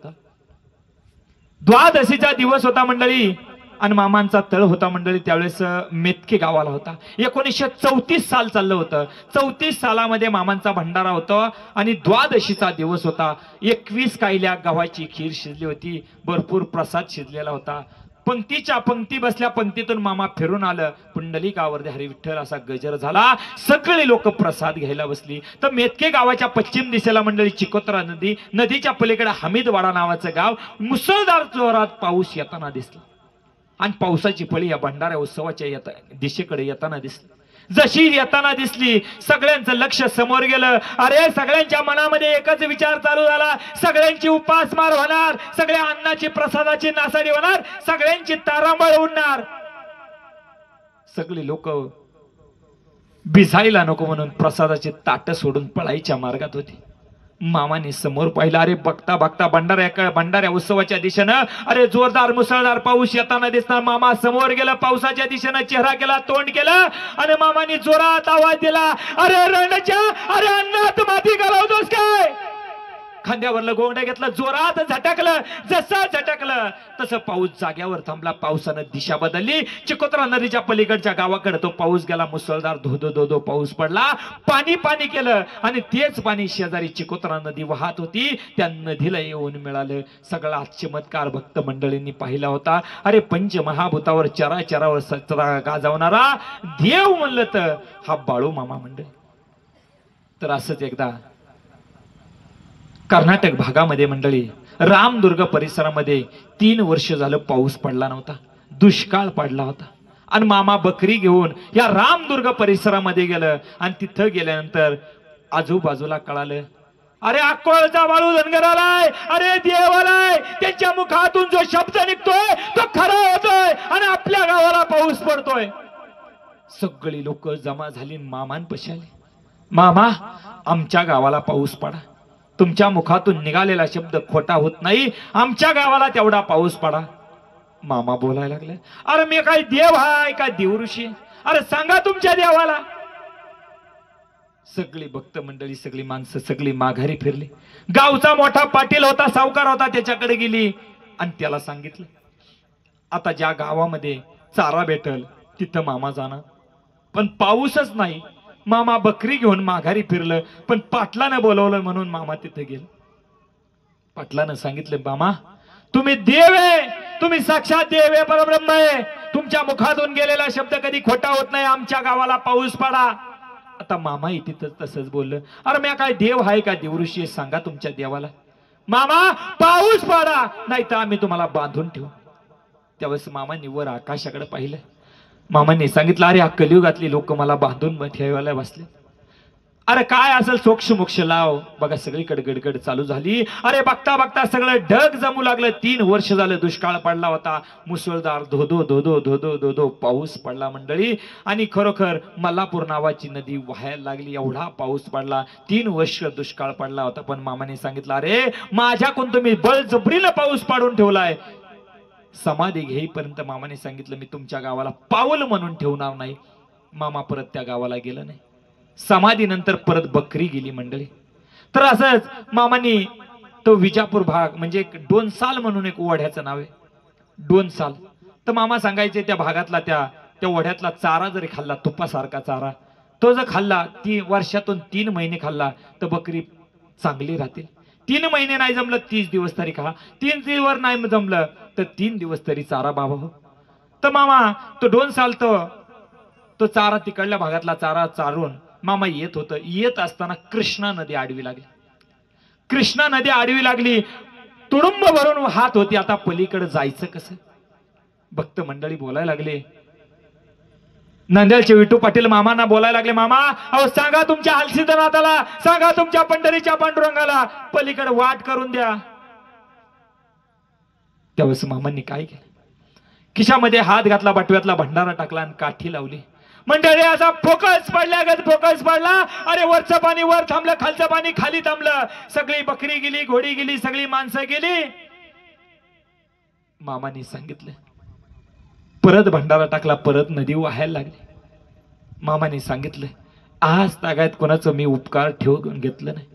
A: होता मंडळी. आणि मामांचा तळ होता मंडळी त्यावेळेस मेतके गावाला होता. 1934 साल चाललं होतं. 34 सालामध्ये मामांचा भंडारा होता आणि द्वादशीचा दिवस होता. 21 कायल्या गव्हाची खीर शिजली होती. भरपूर प्रसाद शिजलेला होता. पंक्तीच्या पंक्ती बसल्या. पंक्तीतून मामा फिरून आलं. पुंडलिकावर हरी विठ्ठल असा गजर झाला. सगळे लोक प्रसाद घ्यायला बसली. तर मेतके गावाच्या पश्चिम दिशेला मंडळी चिकोत्रा नदी, नदीच्या पलीकडे हमीदवाडा नावाचं गाव. मुसळधार जोरात पाऊस येताना दिसला आणि पावसाची फळी या भंडारा उत्सवाच्या दिशेकडे येताना दिसली. जशी येताना दिसली सगळ्यांचं लक्ष समोर गेलं. अरे सगळ्यांच्या मनामध्ये एकच विचार चालू झाला. सगळ्यांची उपासमार होणार, सगळ्या अन्नाची प्रसादाची नासाडी होणार, सगळ्यांची तारांबळ उडणार. सगळे लोक भिजायला नको म्हणून प्रसादाचे ताट सोडून पळायच्या मार्गात होते. मामाने समोर पाहिलं, अरे बघता बघता भंडाऱ्या उत्सवाच्या दिशेनं अरे जोरदार मुसळधार पाऊस येताना दिसणार. मामा समोर गेला, पावसाच्या दिशेनं चेहरा केला, तोंड केलं आणि मामाने जोरात आवाज दिला, अरे रणच्या, अरे अन्नात माती घालवतोस काय? खांद्यावरलं गोंगड्या घेतलं, जोरात झटकलं. जसं झटकलं तसं पाऊस जाग्यावर थांबला. पावसानं दिशा बदलली. चिकोत्रा नदीच्या पलीकडच्या गावाकडे तो पाऊस गेला. मुसळधार धो धो धो पाऊस पडला. पाणी पाणी केलं आणि तेच पाणी शेजारी चिकोत्रा नदी वाहत होती. त्या नदीला येऊन मिळालं. सगळा चमत्कार भक्त मंडळींनी पाहिला होता. अरे पंचमहाभूतावर चराचरावर सत्ता गाजवणारा देव म्हणलं तर हा बाळू मामा मंडळ. तर असंच एकदा कर्नाटक भागामध्ये मंडळी रामदुर्ग परिसरामध्ये 3 वर्ष झालं पाऊस पडला नव्हता, दुष्काळ पडला होता. आणि मामा बकरी घेऊन या रामदुर्ग परिसरामध्ये गेलं आणि तिथं गेल्यानंतर आजूबाजूला कळालं, अरे अक्कोळचा बाळू धनगर आलाय, अरे देव आलाय. त्यांच्या मुखातून जो शब्द निघतोय तो खरा होतोय आणि आपल्या गावाला पाऊस पडतोय. सगळी लोक जमा झाली, मामांपाशी आले. मामा, आमच्या गावाला पाऊस पडा. तुमच्या मुखातून निघालेला शब्द खोटा होत नाही. आमच्या गावाला तेवढा पाऊस पडा. मामा बोलायला लागले, अरे मी काय देव हाय का देवऋषी? अरे सांगा तुमच्या देवाला. सगळी भक्त मंडळी, सगळी माणसं, सगळी माघारी फिरली. गावचा मोठा पाटील होता, सावकार होता, त्याच्याकडे गेली आणि त्याला सांगितलं, आता ज्या गावामध्ये चारा भेटल तिथं मामा जाणार, पण पाऊसच नाही. मामा बकरी घेऊन माघारी फिरलं, पण पाटलानं बोलवलं म्हणून मामा तिथे गेले. पाटलानं सांगितलं, मामा तुम्ही देव आहे, तुम्ही साक्षात देव आहे, परब्रह्म आहे. तुमच्या मुखातून गेलेला शब्द कधी खोटा होत नाही. आमच्या गावाला पाऊस पडा. आता मामा तिथं तसंच बोललं, अरे मी काय देव आहे का देवऋषी आहे? सांगा तुमच्या देवाला. मामा पाऊस पडा, नाही तर आम्ही तुम्हाला बांधून ठेवू. त्यावेळेस मामांनी वर आकाशाकडे पाहिलं. मामांनी सांगितलं, अरे कलियुगातली लोक मला बांधून ठेवायला बसले. अरे काय असेल सोक्ष मोक्ष लाव. बघा सगळीकडे गडगड चालू झाली. अरे बघता बघता सगळं ढग जमू लागलं. 3 वर्ष झालं दुष्काळ पडला होता. मुसळधार धोधो धोधो धोधो धोधो पाऊस पडला मंडळी. आणि खरोखर मल्हापूर नावाची नदी वाहायला लागली. एवढा पाऊस पडला. 3 वर्ष दुष्काळ पडला होता. पण मामाने सांगितलं, अरे माझ्याकडून तुम्ही बळजबरीनं पाऊस पाडून ठेवलाय. समाधी घेईपर्यंत मामाने सांगितलं, मी तुमच्या गावाला पाऊल म्हणून ठेवणार नाही. मामा परत त्या गावाला गेलं नाही. समाधीनंतर परत बकरी गेली मंडळी. तर असंच मामानी तो विजापूर भाग म्हणजे डोनसाल म्हणून एक ओढ्याचं नाव आहे, डोनसाल. तर मामा सांगायचे त्या भागातला त्या ओढ्यातला चारा जरी खाल्ला, तुपासारखा चारा, तो जर खाल्ला, वर्षातून 3 महिने खाल्ला तर बकरी चांगली राहतील. 3 महिने नाही जमलं 30 दिवस तरी खा. 3 दिवस नाही जमलं तर 3 दिवस तरी चारा बाबा हो. तर मामा तो डोनसाल तो चारा, तिकडल्या भागातला चारा चारून मामा येत होतं. येत असताना कृष्णा नदी आडवी लागली. कृष्णा नदी आडवी लागली. तुडुंब भरून हात होती. आता पलीकडे जायचं कसं? भक्त मंडळी बोलायला लागले. नांदेडचे विठू पाटील मामांना बोलायला लागले, मामा अहो सांगा तुमच्या हलसिद्धनाथाला, सांगा तुमच्या पंढरीच्या पांडुरंगाला पलीकडे वाट करून द्या. त्यावेळेस मामांनी काय केलं? खिशामध्ये हात घातला, बटव्यातला भंडारा टाकला आणि काठी लावली. मंडळी असा फोकस पडला. अरे वरचं पाणी वर थांबलं, खालचं पाणी खाली थांबलं. सगळी बकरी गेली, घोडी गेली, सगळी माणसं गेली. मामांनी सांगितलं, परत भंडारा टाकला, परत नदी वाहायला लागली. मामांनी सांगितलं, आज तागायत कोणाचं मी उपकार ठेवून घेतलं नाही.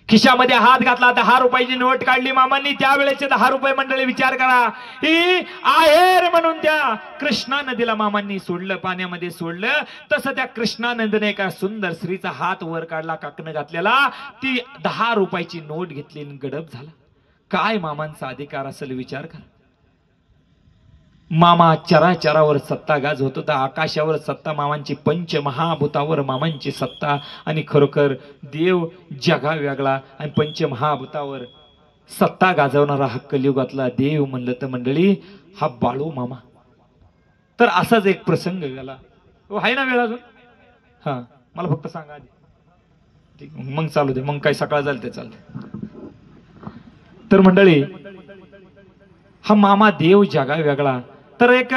A: खिशामध्ये हात घातला, 10 रुपयाची नोट काढली मामांनी. त्यावेळेचे 10 रुपये मंडळी विचार करा, ही आहेर म्हणून त्या कृष्णा नदीला मामांनी सोडलं, पाण्यामध्ये सोडलं. तसं त्या कृष्णा नदीने एका सुंदर स्त्रीचा हात वर काढला, काकणं घातलेला, ती 10 रुपयाची नोट घेतली आणि गडप झाला. काय मामांचा अधिकार असेल विचार करा. मामा चराचरावर सत्ता गाजवत होता. आकाशावर सत्ता मामांची, पंचमहाभूतावर मामांची सत्ता. आणि खरोखर देव जगा वेगळा आणि पंचमहाभूतावर सत्ता गाजवणारा हा कलियुगातला देव म्हणलं तर मंडळी हा बाळू मामा. तर असाच एक प्रसंग झाला. आहे ना वेळ अजून? हा, मला फक्त सांगा आधी. ठीक, मग चालू दे, मग काय सकाळ झाली ते चालते. तर मंडळी हा मामा देव जगा वेगळा. तर एक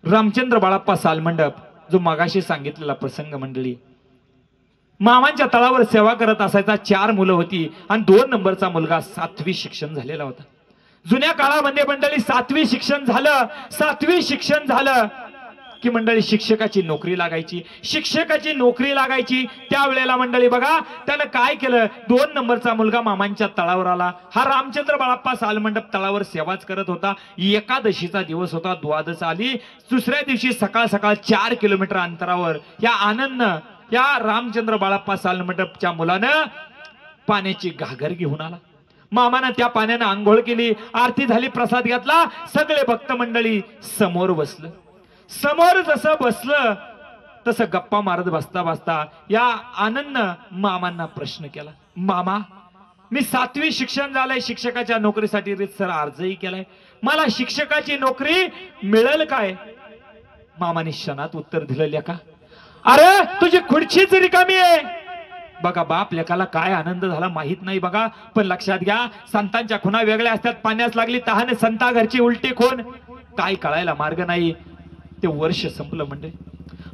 A: रामचंद्र बाळाप्पा सालमंडप, जो मगाशी सांगितलेला प्रसंग मंडळी, मामांच्या तळावर सेवा करत असायचा. 4 मुलं होती आणि 2 नंबरचा मुलगा 7वी शिक्षण झालेला होता. जुन्या काळामध्ये मंडळी 7वी शिक्षण झालं, 7वी शिक्षण झालं की मंडळी शिक्षकाची नोकरी लागायची. शिक्षकाची नोकरी लागायची त्यावेळेला मंडळी बघा त्यानं काय केलं, 2 नंबरचा मुलगा मामांच्या तळावर आला. हा रामचंद्र बाळाप्पा सालमंडप तळावर सेवाच करत होता. एकादशीचा दिवस होता, द्वादश आली. दुसऱ्या दिवशी सकाळ सकाळ 4 किलोमीटर अंतरावर या आनंदनं या रामचंद्र बाळाप्पा सालमंडपच्या मुलानं पाण्याची घागर घेऊन आला. मामानं त्या पाण्यानं आंघोळ केली, आरती झाली, प्रसाद घेतला. सगळे भक्त मंडळी समोर बसलं. समोर जसं बसलं तसं गप्पा मारत बसता बसता या आनंदनं मामांना प्रश्न केला, मामा मी 7वी शिक्षण झालंय, शिक्षकाच्या नोकरीसाठी रितसर अर्जही केलाय, मला शिक्षकाची नोकरी मिळेल काय? मामाने क्षणात उत्तर दिलेल्या का, अरे तुझी खुर्चीच रिकामी आहे. बघा बाप लेकाला काय आनंद झाला माहित नाही बघा, पण लक्षात घ्या संतांच्या खुणा वेगळ्या असतात. पाण्यास लागली तहाने संता घरची उलटी खून, काय कळायला मार्ग नाही. ते वर्ष संपलं म्हणजे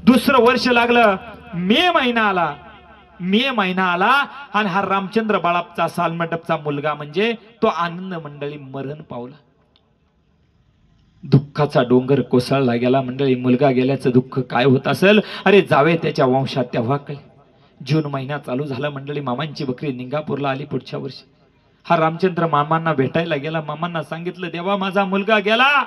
A: दुसरं वर्ष लागलं. मे महिना आला आणि हा रामचंद्र बाळाप्पा सालमंडपचा मुलगा म्हणजे तो आनंद मंडळी मरण पावला. दुःखाचा डोंगर कोसळला गेला मंडळी. मुलगा गेल्याचं दुःख काय होत असेल, अरे जावे त्याच्या वंशात तेव्हा कळे. जून महिना चालू झाला मंडळी. मामांची बकरी निंगापूरला आली पुढच्या वर्षी. हा रामचंद्र मामांना भेटायला गेला. मामांना सांगितलं देवा माझा मुलगा गेला.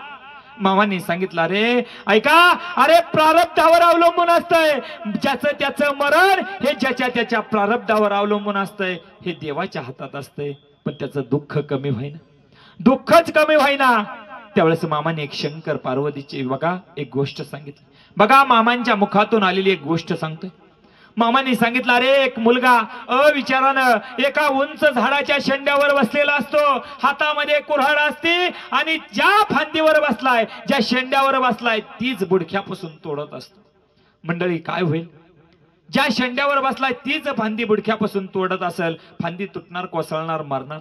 A: मामांनी सांगितलं अरे ऐका, अरे प्रारब्धावर अवलंबून असतंय, ज्याचं त्याचं मरण हे ज्याच्या त्याच्या प्रारब्धावर अवलंबून असतंय, हे देवाच्या हातात असतंय. पण त्याचं दुःख कमी व्हायना, दुःखच कमी व्हायना. त्यावेळेस मामाने एक शंकर पार्वतीची बघा एक गोष्ट सांगितली. बघा मामांच्या मुखातून आलेली एक गोष्ट सांगतोय. मामाने सांगितलं अरे एक मुलगा अविचारानं एका उंच झाडाच्या शेंड्यावर बसलेला असतो, हातामध्ये कुऱ्हाड असते आणि ज्या फांदीवर बसलाय, ज्या शेंड्यावर बसलाय तीच बुडख्यापासून तोडत असतो. मंडळी काय होईल, ज्या शेंड्यावर बसलाय तीच फांदी बुडख्यापासून तोडत असेल, फांदी तुटणार, कोसळणार, मरणार.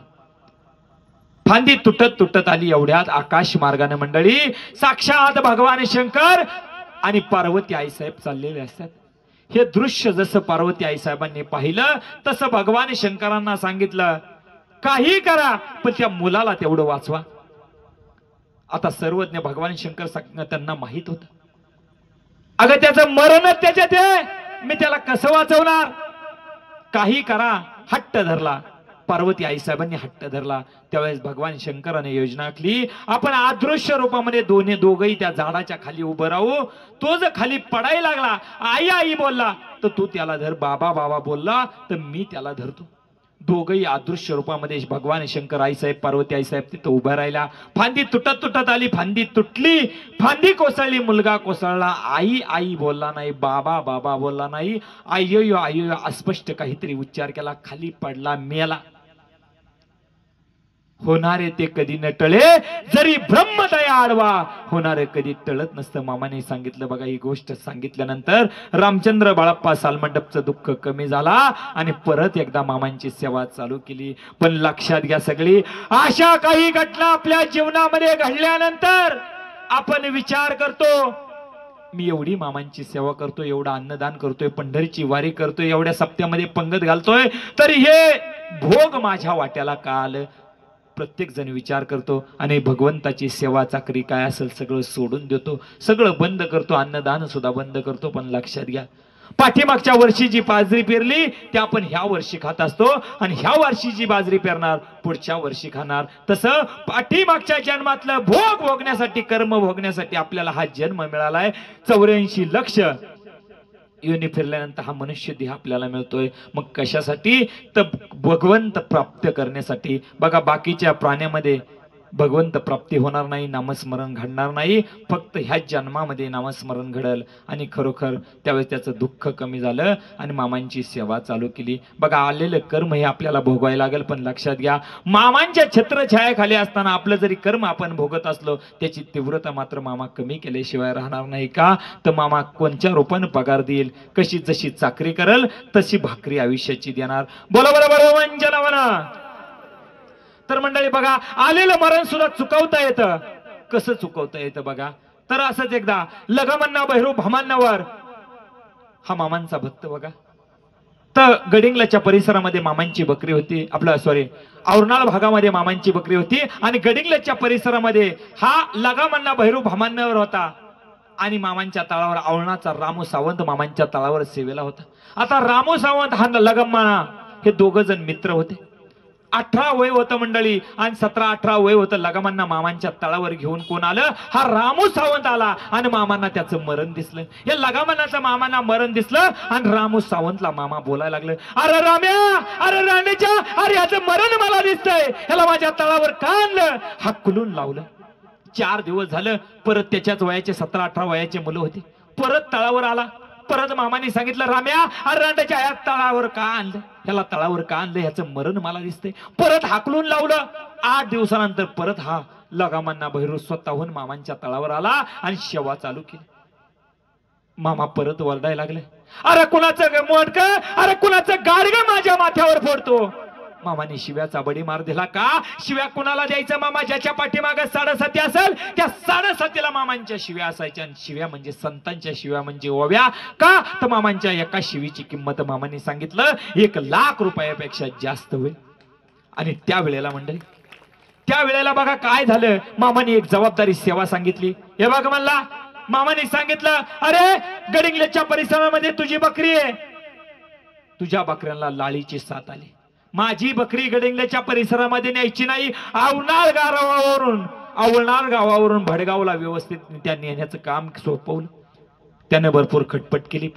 A: फांदी तुटत तुटत आली. एवढ्यात आकाश मार्गाने मंडळी साक्षात भगवान शंकर आणि पार्वती आईसाहेब चाललेले असतात. हे दृश्य जसं पार्वती आईसाहेबांनी पाहिलं तसं भगवान शंकरांना सांगितलं काही करा पण त्या मुलाला तेवढं वाचवा. आता सर्वज्ञ भगवान शंकर त्यांना माहित होतं, अगं त्याचं मरणच त्याच्यात आहे, मी त्याला कसं वाचवणार? काही करा. हट्ट धरला. पार्वती आईसाहेबांनी हट्ट धरला. त्यावेळेस भगवान शंकराने योजना आखली, आपण अदृश्य रूपामध्ये दोघंही त्या झाडाच्या खाली उभं राहू. तो जर खाली पडायला लागला, आई आई बोलला तर तू त्याला धर, बाबा बाबा बोलला तर मी त्याला धरतो. दोघंही अदृश्य रूपामध्ये भगवान शंकर आईसाहेब पार्वती आईसाहेब तिथं उभं राहिला. फांदी तुटत तुटत आली, फांदी तुटली, फांदी कोसळली, मुलगा कोसळला. आई आई बोलला नाही, बाबा बाबा बोलला नाही, आय्यो आय्यो अस्पष्ट काहीतरी उच्चार केला, खाली पडला, मेला. होणारे ते कधी न टळे, जरी ब्रह्मदया आडवा, होणारे कधी टळत नसतं. मामाने सांगितलं बघा. ही गोष्ट सांगितल्यानंतर रामचंद्र बाळाप्पा सालमंडपचं दुःख कमी झाला आणि परत एकदा मामांची सेवा चालू केली. पण लक्षात घ्या सगळी, अशा काही घटना आपल्या जीवनामध्ये घडल्यानंतर आपण विचार करतो, मी एवढी मामांची सेवा करतोय, एवढं अन्नदान करतोय, पंढरीची वारी करतोय, एवढ्या सप्त्यामध्ये पंगत घालतोय, तरी हे भोग माझ्या वाट्याला का आलं? प्रत्येक जण विचार करतो आणि भगवंताची सेवा चाकरी काय असेल सगळं सोडून देतो, सगळं बंद करतो, अन्नदान सुद्धा बंद करतो. पण लक्षात घ्या, पाठीमागच्या वर्षी जी बाजरी पेरली ते आपण ह्या वर्षी खात असतो आणि ह्या वर्षी जी बाजरी पेरणार पुढच्या वर्षी खाणार. तसं पाठीमागच्या जन्मातलं भोग भोगण्यासाठी, कर्म भोगण्यासाठी आपल्याला हा जन्म मिळालाय. 84 लक्ष योनी फिरल्यानंतर हा मनुष्य देह आपल्याला मिळतोय. मग कशासाठी? तर भगवंत प्राप्त करण्यासाठी. बघा बाकीच्या प्राण्यामध्ये भगवंत प्राप्ती होणार नाही, नामस्मरण घडणार नाही, फक्त ह्या जन्मामध्ये नामस्मरण घडल. आणि खरोखर त्यावेळेस त्याचं दुःख कमी झालं आणि मामांची सेवा चालू केली. बघा आलेलं कर्म हे आपल्याला भोगायला लागेल. पण लक्षात घ्या, मामांच्या छत्रछायाखाली असताना आपलं जरी कर्म आपण भोगत असलो त्याची तीव्रता मात्र मामा कमी केल्याशिवाय राहणार नाही. का तर मामा कोणत्या रूपानं पगार देईल, कशी जशी चाकरी करल तशी भाकरी आयुष्याची देणार. बोला बोला बरोबर वंजना म्हणा. तर मंडळी बघा, आलेलं मरण सुद्धा चुकवता येतं. कसं चुकवता येतं बघा. तर असंच एकदा लगमन्ना भैरू भामांनावर हा मामांचा भक्त बघा, तर गडिंग्लजच्या परिसरामध्ये मामांची बकरी होती, आपलं सॉरी औरनाळ भागामध्ये मामांची बकरी होती आणि गडिंग्लजच्या परिसरामध्ये हा लगामन्ना भैरू भामांनावर होता आणि मामांच्या तळावर औरणाचा रामू सावंत मामांच्या तळावर सेवेला होता. आता रामू सावंत हा लगमन्ना हे दोघ जण मित्र होते. 18 वय होतं मंडळी आणि 17-18 वय होतं. लगामांना मामांच्या तळावर घेऊन कोण आलं? हा रामू सावंत आला आणि मामांना त्याचं मरण दिसलं. या लगामांनाचं मामांना मरण दिसलं आणि रामू सावंतला मामा बोलायला लागलं, अरे राम्या, अरे राणेच्या, अरे याचं मरण मला दिसतंय, याला माझ्या तळावर का आणलं? हाकलून लावलं. 4 दिवस झालं. परत त्याच्याच वयाचे 17-18 वयाचे मुलं होते. परत तळावर आला. परत मामाने सांगितलं, राम्या, अरे रांड्याच्या ह्या तळावर का आणलं? ह्याला तळावर का आणलं? ह्याचं मरण मला दिसतंय. परत हाकलून लावलं. 8 दिवसानंतर परत हा लगामांना भैरू स्वतःहून मामांच्या तळावर आला आणि सेवा चालू केली. मामा परत वरडायला लागले, अरे कुणाचं मोडक, अरे कुणाचं गाडग माझ्या माथ्यावर फोडतो? मामाने शिव्याचा बडी मार दिला. का शिव्या कुणाला द्यायचा मामा? ज्याच्या पाठीमागे 7.5 असेल त्या 7.5ला मामांच्या शिव्या असायच्या. शिव्या म्हणजे संतांच्या शिव्या म्हणजे ओव्या. का तर मामांच्या एका शिवीची किंमत मामाने सांगितलं 1 लाख रुपयापेक्षा जास्त होईल. आणि त्यावेळेला मंडळी, त्यावेळेला बघा काय झालं. मामाने एक जबाबदारी सेवा सांगितली. हे बघ म्हणला, मामाने सांगितलं, अरे गडिंग्लजच्या परिसरामध्ये तुझी बकरी आहे, तुझ्या बकऱ्यांना लाळीची साथ आली. माझी बकरी गडिंग्लजच्या परिसरामध्ये न्यायची नाही. आवळनाळ गावावरून भडगावला व्यवस्थित त्या नेण्याचं काम सोपवलं. त्याने भरपूर खटपट केली.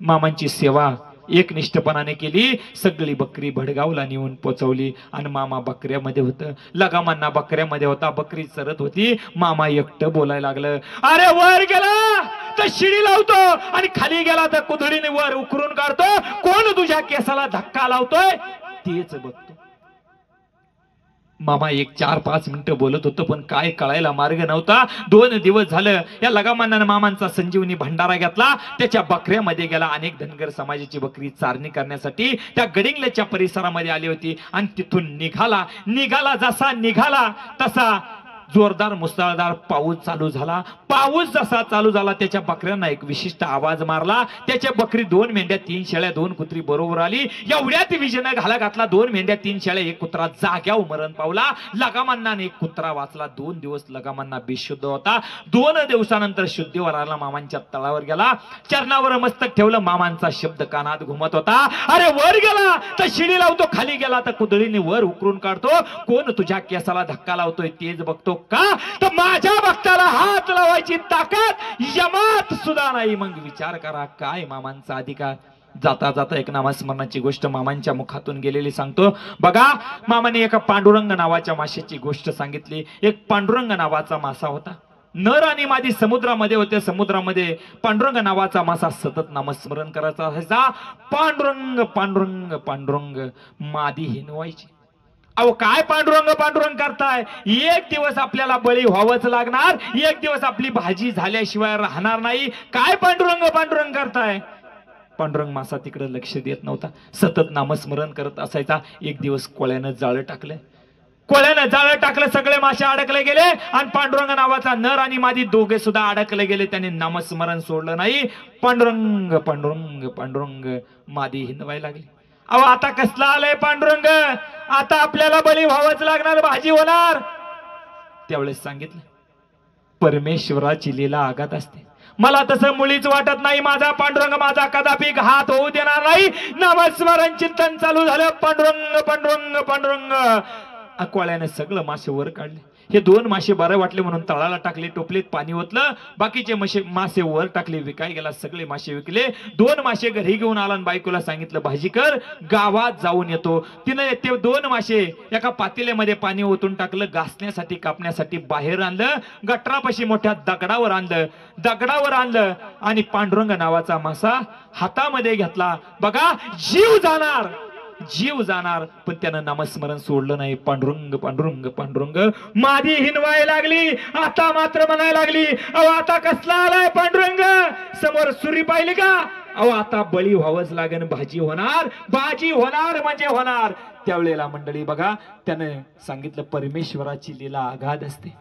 A: मामांची सेवा एकनिष्ठपणाने केली. सगळी बकरी भडगावला नेऊन पोचवली आणि मामा बकऱ्यामध्ये होतं. लगामांना बकऱ्यामध्ये होता. बकरी चरत होती. मामा एकटं बोलायला लागलं, अरे वर गेला तर शिडी लावतो आणि खाली गेला तर कुदळीने वर उकरून काढतो. कोण तुझ्या केसाला धक्का लावतोय तेच बघतो. मामा 4-5 मिनिटं बोलत होतं पण काय कळायला मार्ग नव्हता. 2 दिवस झालं. या लगामांना मामांचा संजीवनी भंडारा घेतला. त्याच्या बकऱ्यामध्ये गेला. अनेक धनगर समाजाची बकरी चारणी करण्यासाठी त्या गडिंग्लजच्या परिसरामध्ये आली होती आणि तिथून निघाला जसा निघाला तसा जोरदार मुसळधार पाऊस चालू झाला. पाऊस जसा चालू झाला त्याच्या बकऱ्यांना एक विशिष्ट आवाज मारला. त्याच्या बकरी 2 मेंढ्या 3 शेळ्या 2 कुत्री बरोबर आली. एवढ्यात विजेनं घाला घातला. 2 मेंढ्या 3 शेळ्या 1 कुत्रा जाग्यावर मरण पावला. लगामांना 1 कुत्रा वाचला. 2 दिवस लगामांना बेशुद्ध होता. 2 दिवसानंतर शुद्धीवर आला. मामांच्या तळावर गेला. चरणावर मस्तक ठेवलं. मामांचा शब्द कानात घुमत होता, अरे वर गेला तर शिडी लावतो, खाली गेला तर कुदळीने वर उकरून काढतो. कोण तुझ्या केसाला धक्का लावतोय तेच बघतो. का तर माझ्या भक्ताला हात लावायची ताकद यमात सुद्धा नाही. मग विचार करा काय मामांचा अधिकार. जाता जाता एक नामस्मरणाची गोष्ट मामांच्या मुखातून गेलेली सांगतो बघा. मामाने एका पांडुरंग नावाच्या माशाची गोष्ट सांगितली. एक पांडुरंग नावाचा मासा होता. नर आणि मादी समुद्रामध्ये होते. समुद्रामध्ये पांडुरंग नावाचा मासा सतत नामस्मरण करायचा असायचा. पांडुरंग पांडुरंग पांडुरंग मादी हिनवायची. अहो काय पांडुरंग पांडुरंग करताय? एक दिवस आपल्याला बळी व्हावंच लागणार. एक दिवस आपली भाजी झाल्याशिवाय राहणार नाही. काय पांडुरंग पांडुरंग करताय? पांडुरंग मासा तिकडे लक्ष देत नव्हता. सतत नामस्मरण करत असायचा. एक दिवस कोळ्यानं जाळं टाकलं. सगळे मासे अडकले गेले आणि पांडुरंग नावाचा नर आणि मादी दोघे सुद्धा अडकले गेले. त्याने नामस्मरण सोडलं नाही. पांडुरंग पांडुरंग पांडुरंग मादी हिंदवायला लागली. अहो आता कसला आलंय पांडुरंग? आता आपल्याला बळी व्हावंच लागणार, भाजी होणार. त्यावेळेस सांगितलं परमेश्वराची लीला आगात असते. मला तसं मुळीच वाटत नाही. माझा पांडुरंग माझा कदापि घात होऊ देणार नाही. नामस्मरण चिंतन चालू झालं. पांडुरंग पांडुरंग पांडुरंग. कोळ्याने सगळं मासे वर काढले. हे 2 मासे बरे वाटले म्हणून तळाला टाकले. टोपलीत पाणी ओतलं. बाकीचे मासे वर टाकले. विकाय गेला. सगळे मासे विकले. 2 मासे घरी घेऊन आला आणि बायकोला सांगितलं भाजी कर, गावात जाऊन येतो. तिने ते 2 मासे एका पातेल्यामध्ये पाणी ओतून टाकलं. घासण्यासाठी कापण्यासाठी बाहेर आणलं. गटरापाशी मोठ्या दगडावर आणलं आणि पांडुरंग नावाचा मासा हातामध्ये घेतला. बघा जीव जाणार पण त्यानं नामस्मरण सोडलं नाही. पांडुरंग पांडुरंग पांडुरंग. मादी हिनवाय लागली. आता मात्र म्हणायला लागली, अहो आता कसला आलाय पांडुरंग? समोर सुरी पाहिली का? अहो आता बळी व्हावंच लागेल. भाजी होणार म्हणजे होणार. त्यावेळेला मंडळी बघा त्यानं सांगितलं परमेश्वराची लीला आगाध असते.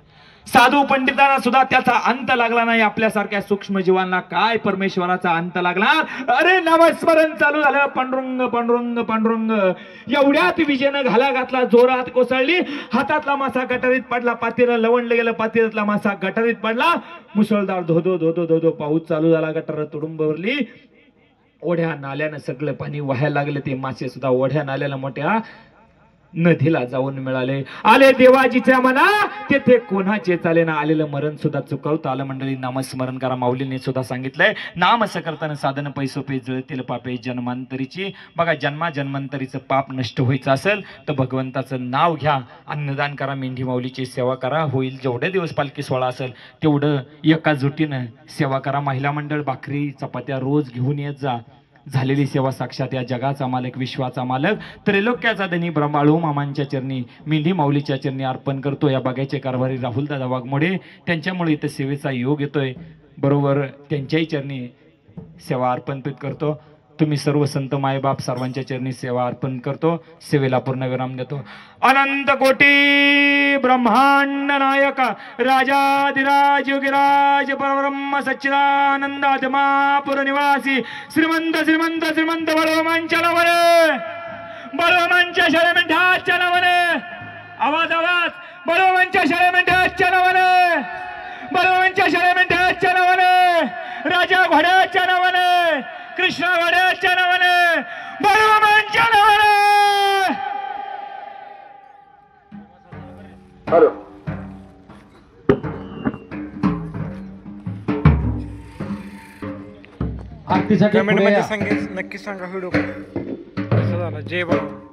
A: साधू पंडितांना सुद्धा त्याचा अंत लागला नाही, आपल्यासारख्या सूक्ष्म जीवांना काय परमेश्वराचा अंत लागणार. अरे नामस्मरण चालू झालं, पांडुरंग पांडुरंग पांडुरंग. एवढ्यात विजेनं घाला घातला, जोरात कोसळली, हातातला मासा गटारीत पडला, पातेलं लवंडलं गेलं, पातेल्यातला मासा गटारीत पडला. मुसळधार धोधो धोधो धोधो पाऊस चालू झाला, गटार तुडुंब भरली. ओढ्या नाल्यानं सगळं पाणी वाहायला लागलं. ते मासे सुद्धा ओढ्या नाल्याला मोठ्या नदीला जाऊन मिळाले. आले देवाजीच्या मना तेथे कोणाचे चाले ना. आलेलं मरण सुद्धा चुकवता आलं. मंडळी नामस्मरण करा. माऊलींनी सुद्धा सांगितलंय, नाम सकर्तान साधन पैसोपे जळतील पापे जन्मांतरीची. बघा, जन्मा जन्मांतरीचं पाप नष्ट व्हायचं असेल तर भगवंताचं नाव घ्या, अन्नदान करा, मेंढी माऊलीची सेवा करा. होईल जेवढे दिवस पालखी सोहळा असेल तेवढं एकजुटीनं सेवा करा. महिला मंडळ भाकरी चपात्या रोज घेऊन येत जा. झालेली सेवा साक्षात या जगाचा मालक, विश्वाचा मालक, त्रैलोक्याचा धनी ब्रह्माळू मामांच्या चरणी, मेंढी माऊलीच्या चरणी अर्पण करतो. या बघायचे कारभारी राहुलदादा वाघमोडे, त्यांच्यामुळे इथं सेवेचा योग येतोय. बरोबर त्यांच्याही चरणी सेवा अर्पण करतो. तुम्ही सर्व संत मायबाप सर्वांच्या चरणी सेवा अर्पण करतो. सेवेला पूर्ण विराम देतो. अनंत कोटी ब्रह्मांड नायक राजाधिराज योगीराज परब्रह्म सच्चिदानंद आत्मापुर निवासी श्रीमंत श्रीमंत श्रीमंत बळवमांच्या नावाने, बळवमांच्या शाळे मेंढ्याच्या नावाने, आवाज आवाज, बळवमांच्या शाळे मेंढ्याच्या नावाने, बळवमांच्या शाळे मेंढ्याच्या नावाने, राजा घोड्याच्या नावाने, कृष्ण घोड्याच्या नावाने, बळवमांच्या नावाने.
B: आरतीसाठी
C: कमेंट मध्ये नक्की सांगा व्हिडिओ कसा झाला. जय बाबा.